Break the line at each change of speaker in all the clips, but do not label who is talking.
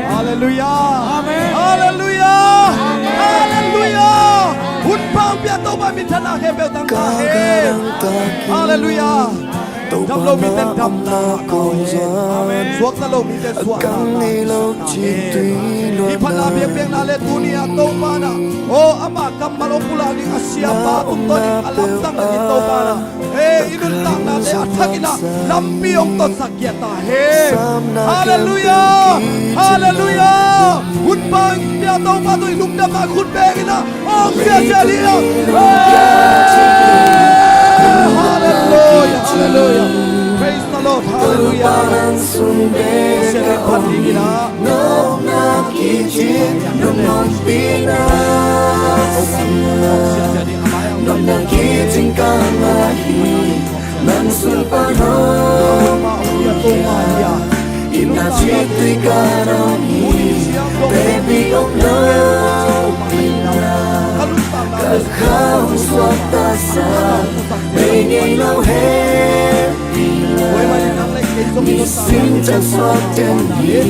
Hallelujah. Hallelujah. Hallelujah. Unpang biya to ba min thana he bel tang ta he. Hallelujah. Dam lo mi ten dam na ko amen. Suak na lo mi ten suak na. Ipana biya biya na le dunia to ba na. Oh ama kamal o pula ni Asia pa tung to ni alam sang ni to ba na. Hey inun tak na te athakina lambi ong to sakyata he. Hallelujah. Hallelujah. Unpang biya to ba to ilum da ma khut be ina. Oh sia sia li na. Hallelujah. Hallelujah. Praise the Lord. Hallelujah. Sere patigina. No na kijin no pina. No na kijin kamahi. Mansul pano. Ina chitri karami. Baby of love. Kau swata sa. Bringing no happy love. Misin chân swat chân hi.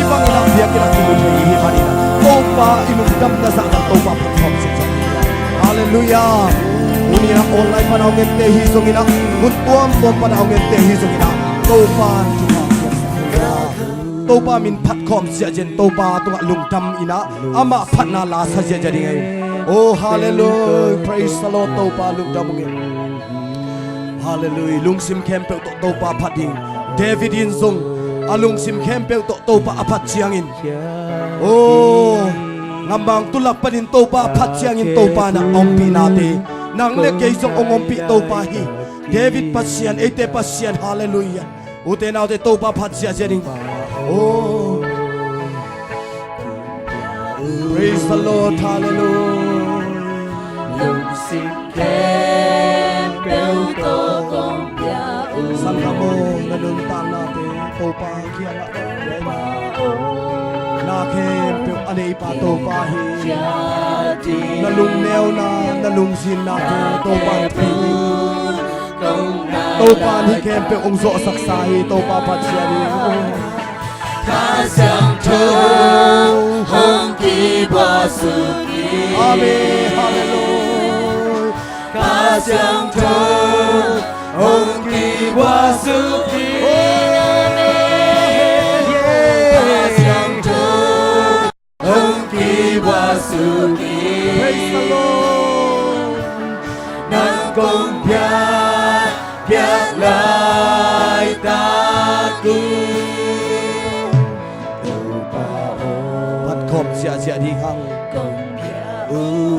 Ibang ilang biya kinatulog na ihimani na. Topa inundam na sa ang topa patpam sa Diyos. Hallelujah. Unira online pa na ang ente hisong ina. Muntuam tuam pa na ang ente hisong ina. Topa Topa min patkom siya jen. Topa tunga lungtam ina. Ama pat na lasa siya jadi ngayon. Oh hallelujah. Praise the Lord. Topa lungtam ngayon. Hallelujah. Lungsim kempel to topa pading. David inzong alung sim kempel to topa apat siangin. Oh, ngambang tulak pa din topa apat siangin topa na ompi nate. Nang legay isong ompi topa hi. David pasian, ete pasian. Hallelujah. Ute na ute topa apat siangin. Oh, praise the Lord. Hallelujah.
Lungsim kempel to
San kamo naluntang natin topa kiala na kempe anay pa topa hi nalungnew na nalungsin natin topa topa ni kempe ongso saksahi topa patsiyari
Kasyang to hongki basuki
Amen hallelujah
Kasyang to hongki basuki Kasyang to hongki basuki
praise the Lord
Nang kong piat lai taku
Pat khom sia sia di hang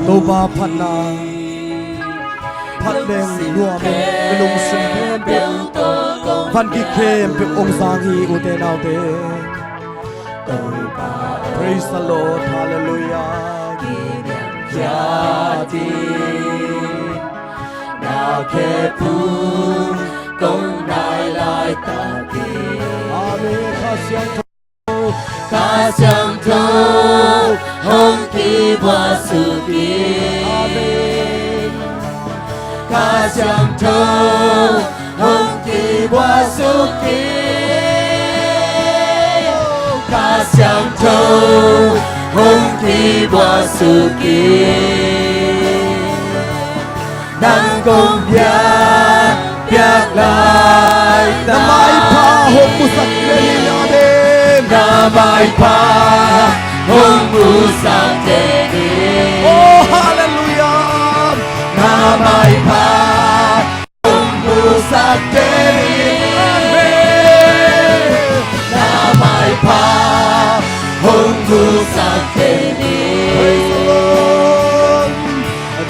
topa pat na Pat leng nuam lung sim kempe Van ki kempe ong sang hi ute nau te Praise the Lord hallelujah
Yati Na ke pun kong nai lai taki
Amen
Kasyang to hongki basuki
Amen
Kasyang to hongki basuki Kasyang to hongki basuki Nang kong biak lai
Namay pa hong musak leli natin
Namay pa hong musak leli
Oh hallelujah
Namay pa hong musak leli Namay pa hong musak leli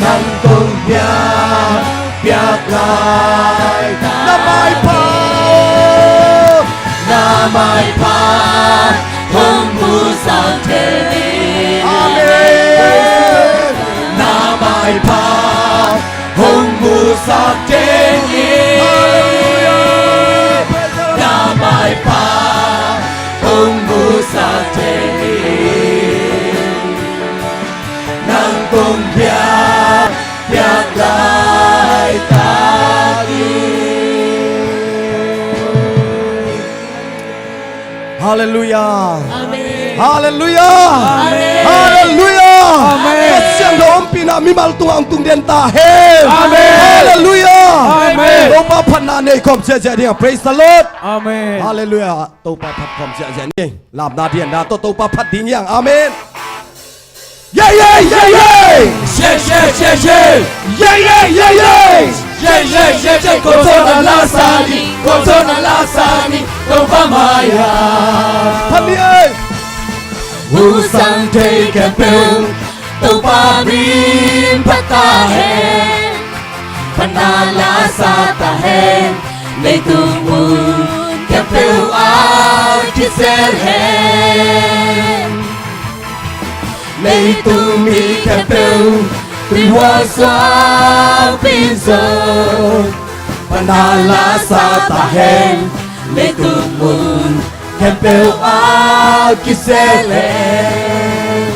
Nang kong biak lai
Namay pa
Namay pa hong musak leli
Amen
Namay pa hong musak leli Namay pa hong musak leli Nang kong biak lai taki
Hallelujah.
Amen.
Hallelujah.
Amen.
Hallelujah.
Amen.
Siang doon pinamimal ang tung den tahe.
Amen.
Hallelujah.
Amen.
Topa panane kom sia dia. Praise the Lord.
Amen.
Hallelujah. Topa pat kom sia ni. Lam na dia na to topa pat ding yang. Amen. Yeah yeah yeah yeah.
Yeah, yeah, yeah, yeah.
Yeah yeah yeah yeah.
Yeah, yeah, yeah, yeah. Kotona lasani, Topa Maya.
Panie.
Usang te kempel, Topa rin patahe. Panala sa tahe, Leitumun kempel ay kiselhen. Leitumi kempel, Piwasang pinsan. Panala sa tahe, Leitumun kempel ay kiselhen.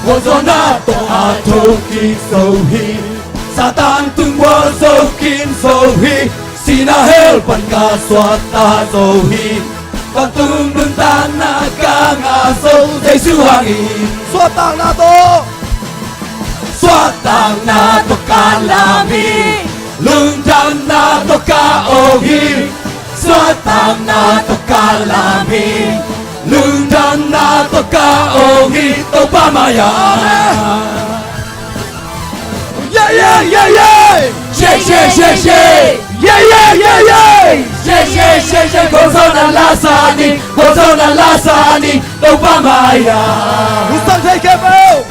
Wozonato ato kisohi, Satan tung wazokin sohi, Sinahel pan kaswata sohi, Pantung duntan na kangaso, Jesu hangin.
Suatang na to.
Swatang na to kalami, Lundang na to kaohi. Swatang na to kalami, Lundang na to kaohi. Topa Maya.
Yeah yeah yeah yeah.
Yeah, yeah, yeah, yeah.
Yeah yeah yeah yeah.
Yeah, yeah, yeah, yeah. Gozona lasani, Topa Maya.
Usang say kebel.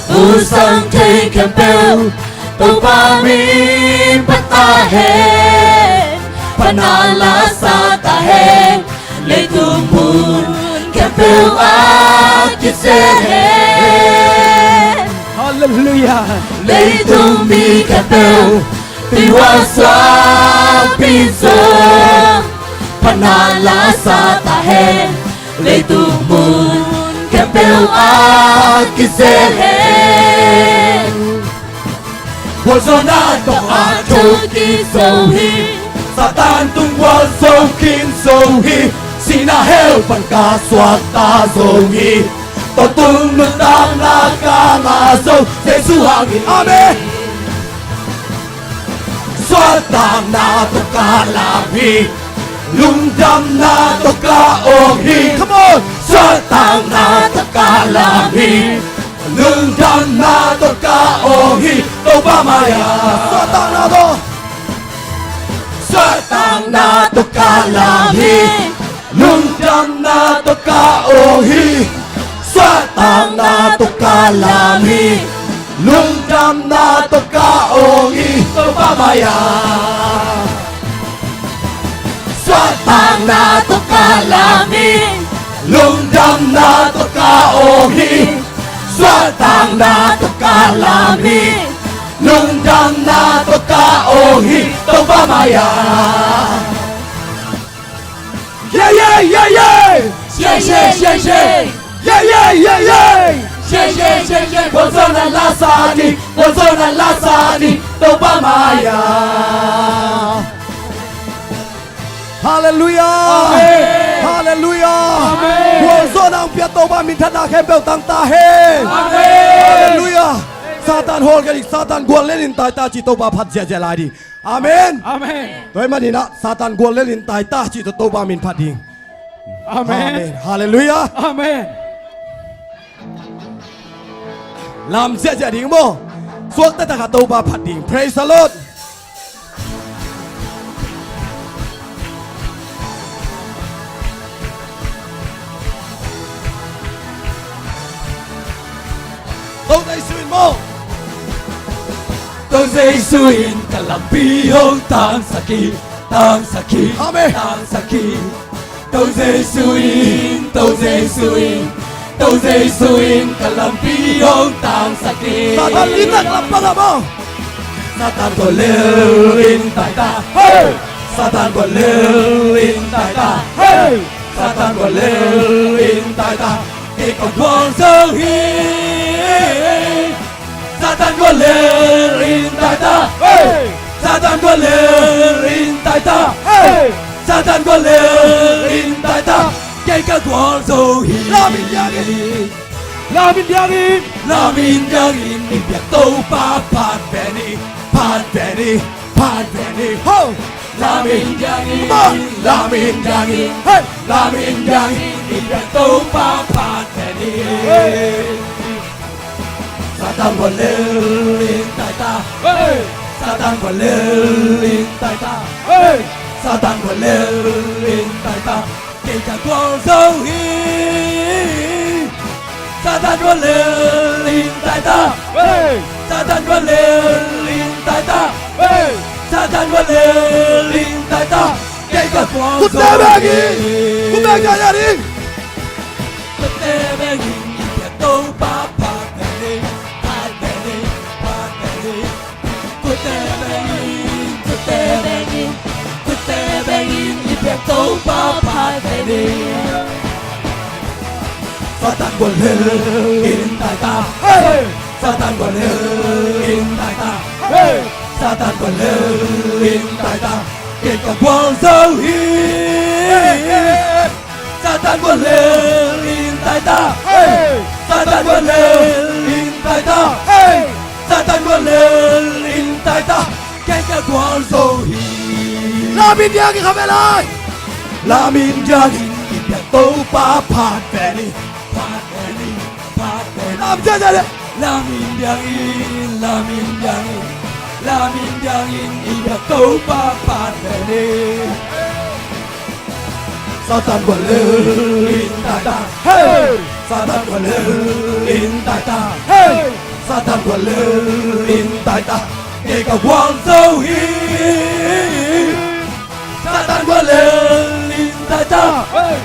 Usang te kempel, Topa rin patahe. Panala sa tahe, Leitumun kempel at kiselhen.
Hallelujah.
Leitumi kempel, Piwasang pinsan. Panala sa tahe, Leitumun kempel at kiselhen. Wozonato ato kisohi,
Satan tung wazokin sohi, Sinahel pan kaswata sohi, Totung nundang na kamaso, Jesu hangin. Amen. Swatang na to kalami, Lundam na to kaohi. Come on. Swatang na to kalami, Lundam na to kaohi. Topa Maya. Swatang na to. Swatang na to kalami, Lundam na to kaohi. Swatang na to kalami, Lundam na to kaohi. Topa Maya. Swatang na to kalami, Lundam na to kaohi. Swatang na to kalami, Lundam na to kaohi. Topa Maya. Yeah yeah yeah yeah.
Yeah, yeah, yeah, yeah.
Yeah yeah yeah yeah.
Yeah, yeah, yeah, yeah. Gozona lasani, Topa Maya.
Hallelujah.
Amen.
Hallelujah.
Amen.
Buwan ang piatoba mintana kempel tang tahe.
Amen.
Hallelujah. Satan hol garik Satan gual lenin tai ta chi toba phat je je lai di. Amen.
Amen.
Toi manina Satan gual lenin tai ta chi to toba min phat ding.
Amen.
Hallelujah.
Amen.
Lam je je ding mo. Suak ta ta ka toba phat ding. Praise the Lord. Đâu đây xuyên mo.
Tôi dây suin kalampi hong tang saki,
Amen.
tang saki. Tôi dây suin, kalampi hong tang saki.
Satan litak lapang mo.
Satan có lưu in tại ta, hey! Satan có lưu in tại ta, hey! Satan có lưu in tại ta, khi còn quang dâng hi. Satan có lưu in tại ta, hey! Satan có lưu in tại ta, hey! Satan có lưu in tại cây ca quang dâu hi
La min yangin
La min yangin
La min yangin Ibyak tâu pa pat veni Pat veni Pat veni
Ho
La min yangin
Come on.
La min yangin
Hey
La min yangin Ibyak tâu pa pat veni Satan còn lên lên tại ta
Hey
Satan còn lên lên tại ta
Hey
Satan còn lên lên tại ta kể cả quang dâu hi Satan còn lên lên tại ta
Hey
Satan còn lên lên tại ta
Hey
Satan còn lên lên tại ta kể cả quang
Cút
dâu
đá bè gì Cút đá nhà nhà đi
Cút đá bè gì Ibyak tâu pa pat veni Pat veni Pat veni Cút đá bè gì Cút đá bè gì Cút đá bè gì Ibyak tâu pa pat veni Satan còn lên in tại ta
Hey
Satan còn lên in tại ta
Hey
Satan còn lên in tại ta kể cả quang dâu hi Satan còn lên in tại ta
Hey
Satan còn lên in tại ta
Hey
Satan còn lên in tại ta kể cả quang dâu hi
La min yangin không phải lại
La min yangin Ibyak tâu pa pat veni Pat veni Pat veni
Làm chơi ra đấy
La min yangin La min yangin La min yangin Ibyak tâu pa pat veni Satan còn lên in tại ta
Hey
Satan còn lên in tại ta
Hey
Satan còn lên in tại ta kể cả quang dâu hi Satan còn lên in tại ta
Hey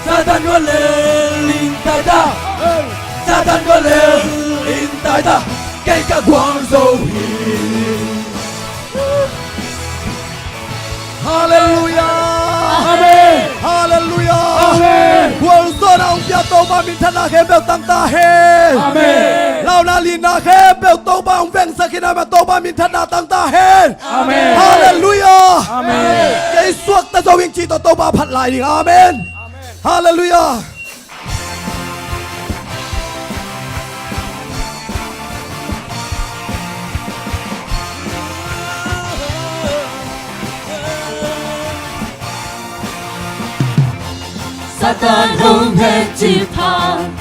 Satan còn lên in tại ta
Hey
Satan còn lên in tại ta kể cả quang dâu hi
Hallelujah
Amen
Hallelujah
Amen
Quân sơn ông bia tô ba min thân na khem bèo tăng ta hen
Amen
Lao na lin na khem bèo tô ba ông veng sa kina ma tô ba min thân na tăng ta hen
Amen
Hallelujah
Amen
Cái suốt ta cho viên chi tô ba phật lại đi Amen Hallelujah
Satan không thể chỉ phản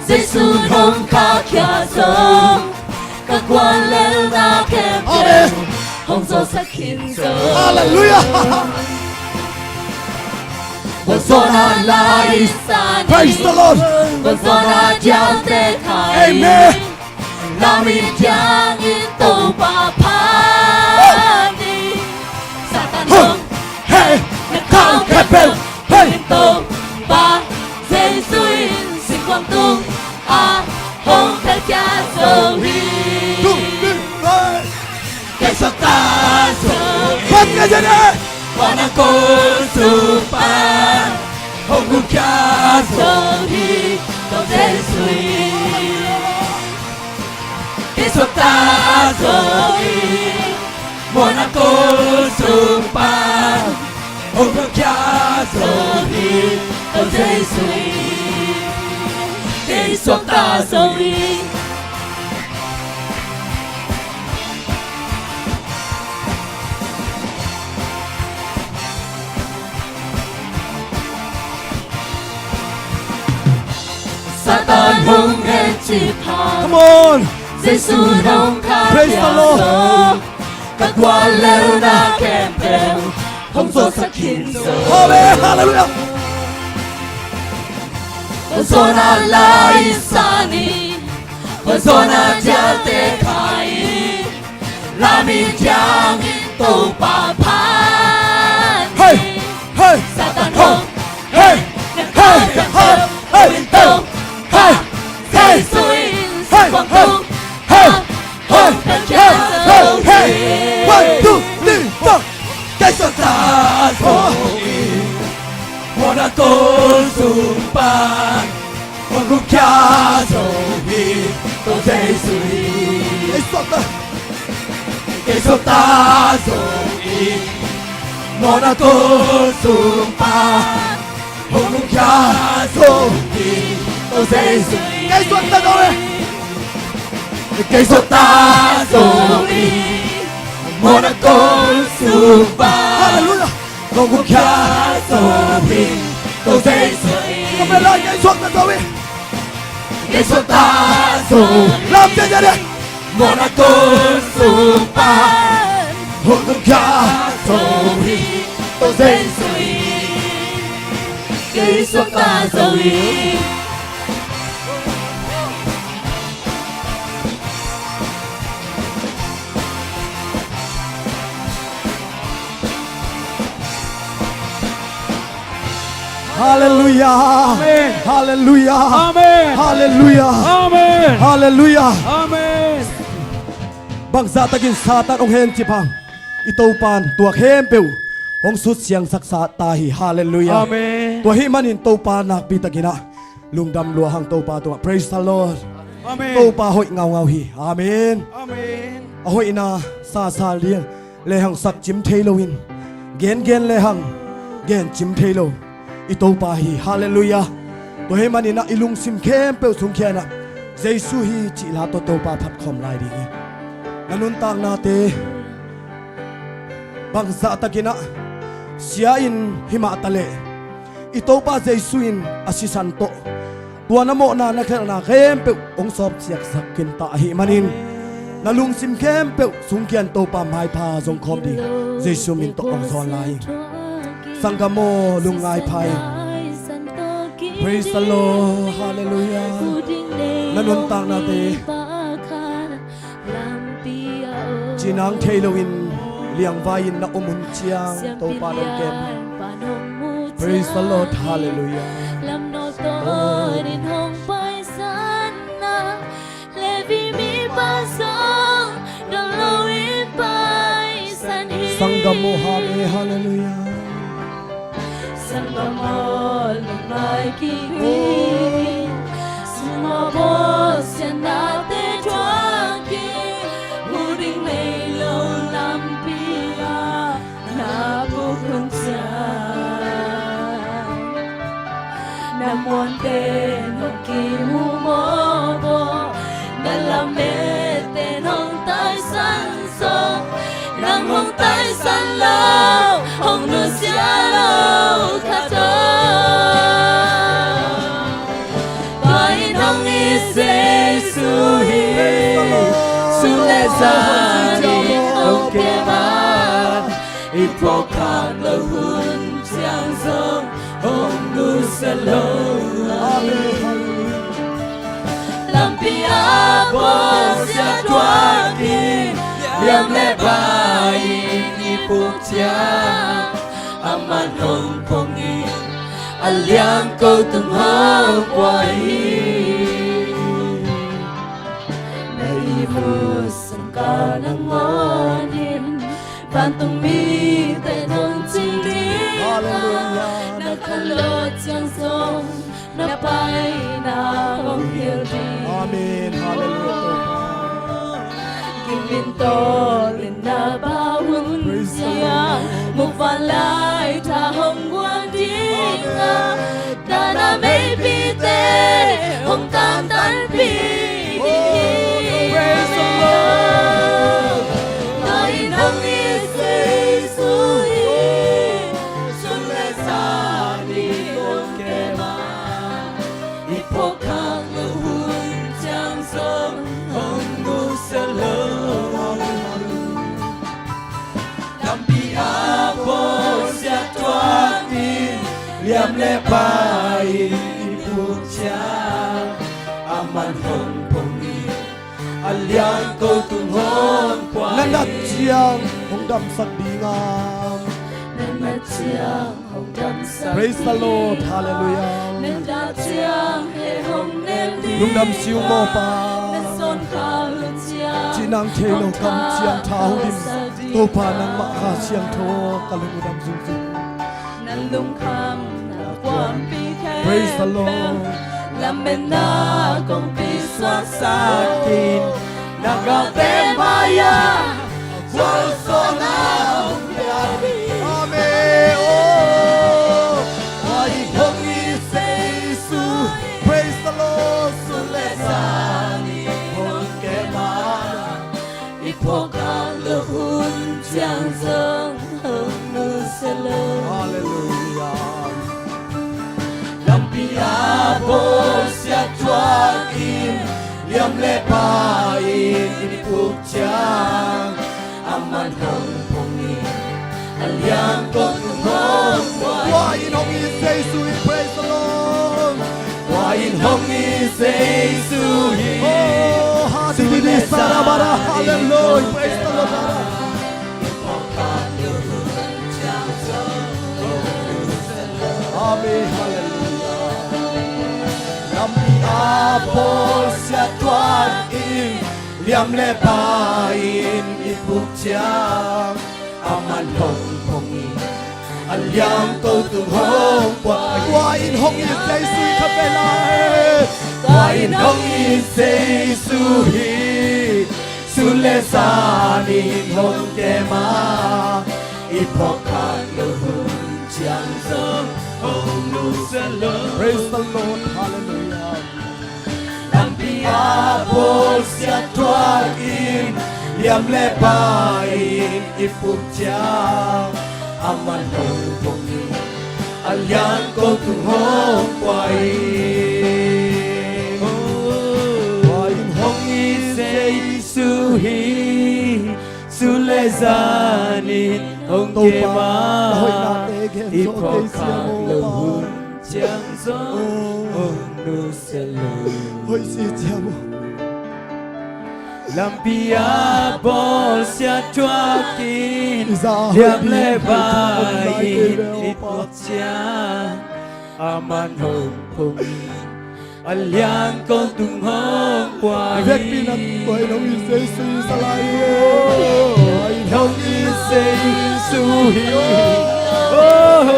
Giêsu không khá kia dấu các quan lên na kém
Amen.
không do sắc khiến dấu
Hallelujah
Quân do na la isa
Praise the Lord
Quân do na giao tế khai
Amen
La mi giang in tô ba phá đi Satan không
Hey
Nhạc cao kẹp bèo
Hey
tô ba Giêsu in sinh quang tung không thể cha dấu hi
cái sắc ta rồi
Bắt cái gì đấy
Quan ang konsupan Hong kong kia rồi
dấu hi Cầu Giêsu in
cái sắc ta rồi Quan ang konsupan Hong kong kia rồi
dấu hi Cầu Giêsu in Cái suốt ta dấu hi Satan không thể chỉ phản
Come on
Giêsu không khá
Praise the Lord.
dấu các quan lêu na kèm theo không do sắc khiến dấu
Amen Hallelujah
Persona la isani Persona jate khai La mi jang to pa pan
Hey Hey
Satan không
Hey Hey Hey Hey
to
Hey Hey
Giêsu in
Hey
quang
Hey
tung
Hey
không thể cha dấu
Hey
hi
One two three four
cái sắc ta rồi Quan ang konsupan Hong kong kia rồi Cầu Giêsu
Cái suốt ta
cái sắc ta rồi Quan ang konsupan hùng ca sông đi tôi dây dùi
Cây xuân ta rồi
cây sốt ta rồi Monaco Suba
Hallelujah
hùng ca sông đi tôi dây dùi
Cầm lên lời cây xuân ta rồi
cây sốt ta rồi
Làm cho gia đình
Monaco Suba hùng ca sông đi tôi dây dùi
cây sốt ta rồi
Hallelujah
Amen.
Hallelujah
Amen.
Hallelujah
Amen.
Hallelujah
Amen.
Bang za takin satan ong hen chipang Ito pan tua khem peu Hong sut siang saksa tahi Hallelujah
Amen.
Tua hi manin to pa nak pitagina Lungdam lua hang to pa tua Praise the Lord
Amen.
To pa hoi ngau ngau hi Amen
Amen.
Ahoi na sa liang Le hang sak chim thailowin Gen le hang Gen chim thailo Ito pa hi Hallelujah Tua hi manin na ilung sim khem peu sung khe na Jesu hi chi la to pa phat khom lai di Nanun tang na te Bang za takina Siya in hima tale Ito pa Jesuin asisanto Tua na mo na nakana kempe Ong sop siyak sakin ta hi manin Nalung sim kempe Sungkian to pa mai pa zong kom di Jesu min to ong zon lai Sangka mo lungai pai Praise the Lord Hallelujah Nanun tang na te Chinang Taylowin Liang vain na umun chiang To pa nong kem Praise the Lord Hallelujah
Lam no to din hong pai san na Levi mi pa song Dong lo in pai san hi
Sanggamo hame Hallelujah
Sanggamo lumai kimi Sumabo siya nate chuang ki Huding lay lo lampia Na bukun siya Na muante no kimu mobo Na lamete nong tai san so Nang hong tai san lo Hong nu siya lo kato Bain hong ise suhi Sule zani hong kema Ipokang lo hun chiang song Hong nu sa lo Lampia bo siya tuaki Liam le bai ipuk chiang Aman hong pongi Aliang câu từng hong quay Nay mu sang ka nang monin Van tung mi tên hong ching đi Nakalot siyang song Napay na hong hildi
Amen Hallelujah
Kiminto rin na bawun siya Mupalay ta hong guan di nga Dana may pite hong tantan pidi
Praise the Lord.
Kain hong isay suhi Sunle sani hong kema Ipokang lahun siyang song hong gusalo
Liam le bai ipuk chiang Aman hong pongi Aliang câu tung hong quay
Nanat chiang Hong dam sak di ngam
Nanat chiang hong dam sak
Praise the Lord Hallelujah
Nanat chiang he hong nem di
Lung dam siu mo pa
Son ka hun chiang
Chinang Taylor kam chiang thao dim To pa nang makha chiang tho Kalung dam zung zung
Nan lung kham na quam pi khe
Praise the Lord
Lam men na kong pi swat
Sakin Nagate maya Walso na Amen Oh Ay pongi le pain ipuk chang aman hong pongi aliang con hong
Qua in hong is Jesus, we praise the Lord.
qua in hong i say su hi
Oh, hallelujah, sarabara, hallelujah, praise the Lord. Amen, hallelujah.
Lampi apol sia tuan in liam le pain ipuk chang aman hong pongi aliang câu tung hong qua
Qua in hong is Jesus, kapela.
qua in hong i say su hi su le sa ni hong ke ma ipok kan lu chiang song hong lu sa lo
Praise the Lord, hallelujah.
Lampi apol sia tuan in liam le pain ipuk chang aman hong pongi aliang câu tung hong quay
Qua in
hong i say su hi su le zanin hong
Tô
ke
ba,
ma
hoi na te gen so
ipok
te sia
kan
mo
lu
ba.
chiang song hong lu sa lo
Hoi si chia mo.
Lampia bol sia chua kin
Isa
liam
hoi
le
di
bai
kai
ipot sia aman hong pung aliang con tung hong qua
Vek pinat toy nong is Jesus salai.
hong i say su hi oh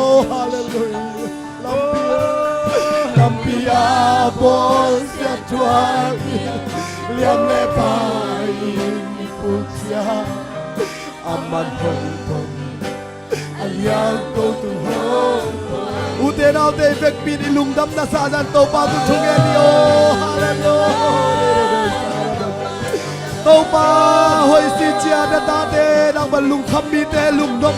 Oh, hallelujah. Lampia bol sia tuan liam le pai putia aman hong hong aliang ko tu hong ute nau te vek pin ilung dam na sa dan to pa tu chunge ni oh hallelujah to pa hoi si chia da ta te nang balung kham mi te lung dom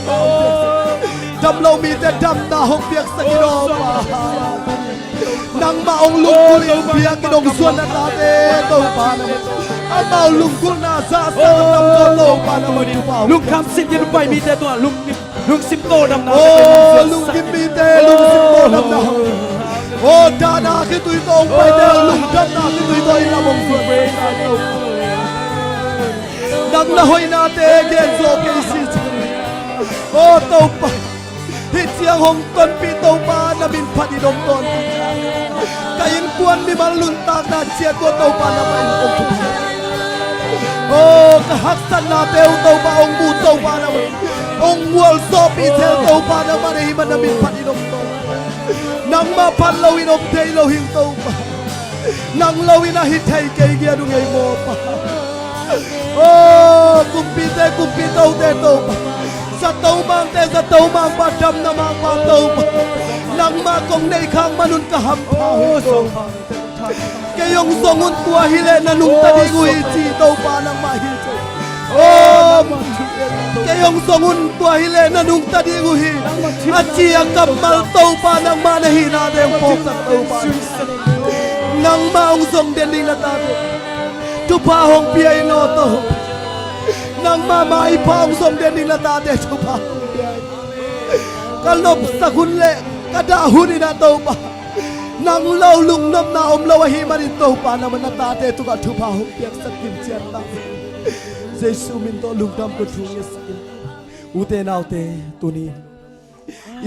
dam lo mi te dam na hong piak sa ki do pa nang maong lung kuling piak ki dong suan na ta te to pa na ang maong lung kul na sa sa nam ko to pa na mo tu pa
Lung kham sim yin pai mi te tua lung sim to dam na
oh lung kim mi te lung sim to dam na oh da na ki tu tong pai te lung dam na ki tu to ina mong suan nang na hoi na te gen so ke si oh to pa hit siang hong ton pi to pa na bin phadi dom ton kain kuan mi malun ta na chia ko to pa na mai ong tu oh ka hak san na te to pa ong bu to pa na ong wal so pi tel to pa na ma hi man na bin phadi dom ton nang ma pan lo in om te lo hing to pa nang lo in a hit thai ke gia du ngai mo pa oh kumpi to te to pa sa tàu mang ba trăm na mang ba tàu nang ma kong nei khang manun ka ham ke yong songun tua hile na nung tadi gui chi tàu pa nang ma hi oh ke yong songun tua hile na nung tadi gui achi akam mal tàu pa nang ma na hi na de pok sa tàu pa nang ma ong song den ding la ta tu pa hong pia no to nang mamai pang som den ning la ta te chu pa kalop sa kun le kada hun ina to pa nang lo lung nam na om lo hi man to pa na man ta te tu ka thu pa hom piak sakin chen ta jesu min to lung dam ko thu yes u te nau te tu ni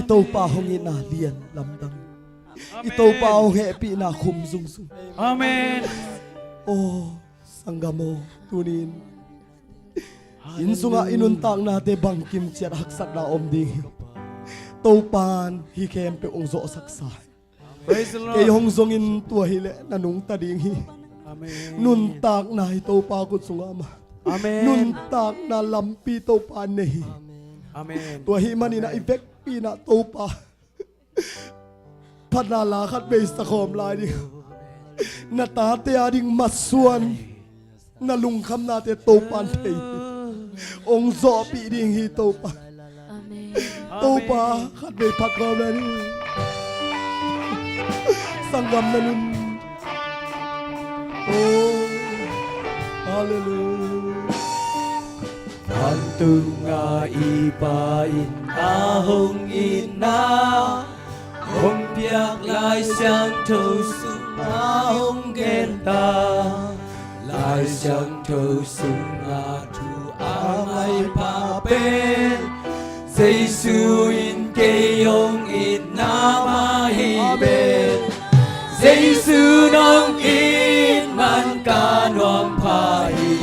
i to pa hong ina lian lam dang i to pa hong he pi na khum sung sung
Amen.
oh sangamo tunin insunga inun tang na te bang kim chat hak sak na om ding to pan hi kem pe ong zo saksa
Praise the
ke
Lord.
hong zong in tua hi le na nung ta ding hi
Amen.
nun tak na hi to pa ko sunga ma
Amen.
nun tak na lampi to pa nei
Amen.
tua hi mani na effect pi na to pa phat na la khat be sa khom lai di na ta te ading masuan na lung kham na te to pan thei ong zo pi ding hi to pa
Amen.
Topa khat be phakam lan sangam nanun. Oh hallelujah.
Bantu nga ipain ahong ina Hong piak lai sang thâu sung ahong genta Lai sang thâu sung thu amay papen Giêsu in kê hong in nama hi ben Giêsu nong in man ca noam pa hi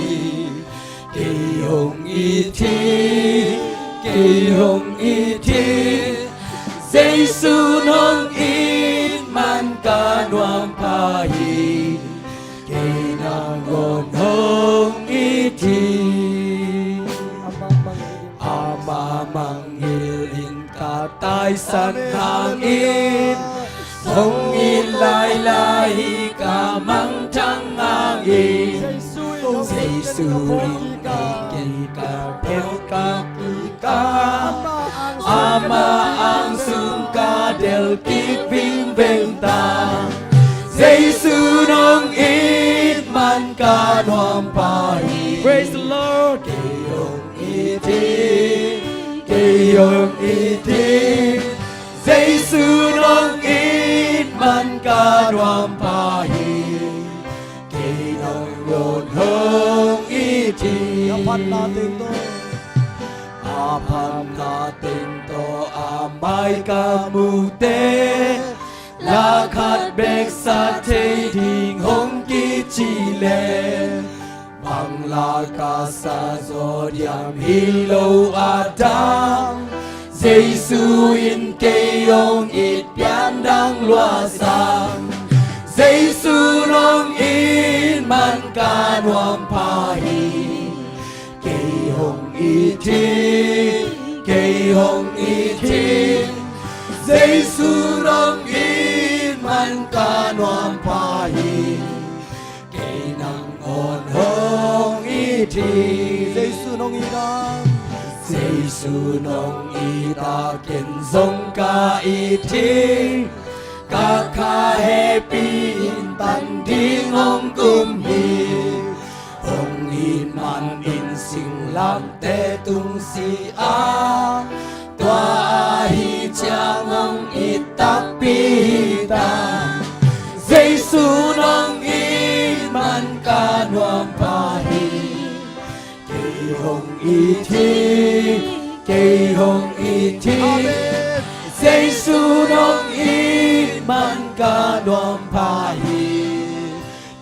Kỳ hồng y thi Kỳ hồng y thi Giêsu nong in man ca noam pa hi Kỳ nang ngon hồng y thi Ama mang il in ka tai san hang in Hồng in lai lai ka mang trăng ngang in Giêsu in ka pet ka ama ang sung ka del kik vinh veng ta Giêsu nong in man ka noam pa hi
Praise the Lord.
Kỳ hồng y thi Giêsu nong in man ka noam pa hi Kỳ nong ngon hong y thi
Yapan natin to.
Apan natin to amay kamute Lakad bek sa te ding hong ki chile Bằng la ka sa zodiam hilo adam Giêsu in kê hong it pian đang loa sang Giêsu nong in man ka noam pa hi Kỳ hồng y thi Kỳ hồng y thi Giêsu nong in man ka noam pa hi Kỳ nang ngon hong y thi
Giêsu nong inang.
Giêsu nong y ta ken zong ka y thi Ka ka happy in tan ding hong kum hi Hong in man in sing lam te tung si a Tua a hi cha ngong it tak pi ta Giêsu nong in man ka noam pa hi Kỳ hồng y thi Kỳ hồng y thi Giêsu nong in man ka noam pa hi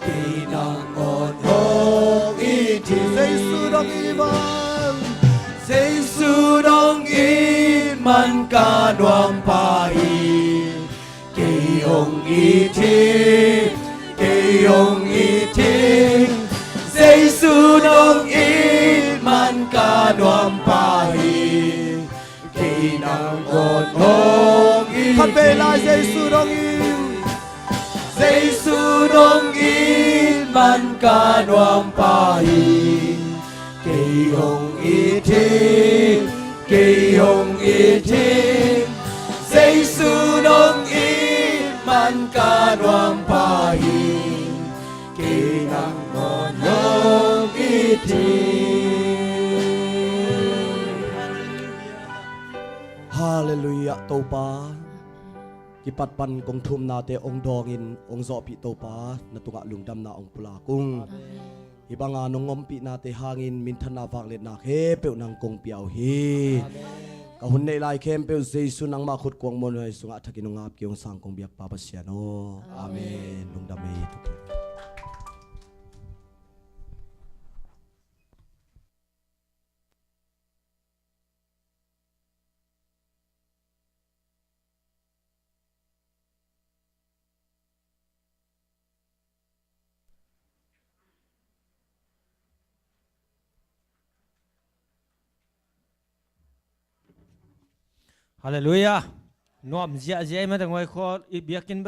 Kỳ nang ngon hong y thi
Giêsu nong iman.
Giêsu nong in man ka noam pa hi Kỳ hồng y thi Kỳ hồng y thi Giêsu nong in man ka noam pa hi Kỳ nang ngon hong y
Khat be
thi
lai Giêsu nong in.
Giêsu nong in man ka noam pa hi Kỳ hồng y thi Kỳ hồng y thi Giêsu nong in man ka noam pa hi Kỳ nang ngon hong y thi
Hallelujah Topa. Kipat pan kong thum na te ong dongin ong zo pi Topa na tunga lungdam na ong pula kung ibang anong ngompi na te hangin mintan na vaklet na kepeu nang kong piao hi kahun nei lai kempeu Giêsu nang makut kuang mon hai sunga thakinong ngap kiong sang kong biak papasiano. Amen. Lungdam ei tuki.
Hallelujah. Nuam zia zia mà thằng ngoài kho ibiakin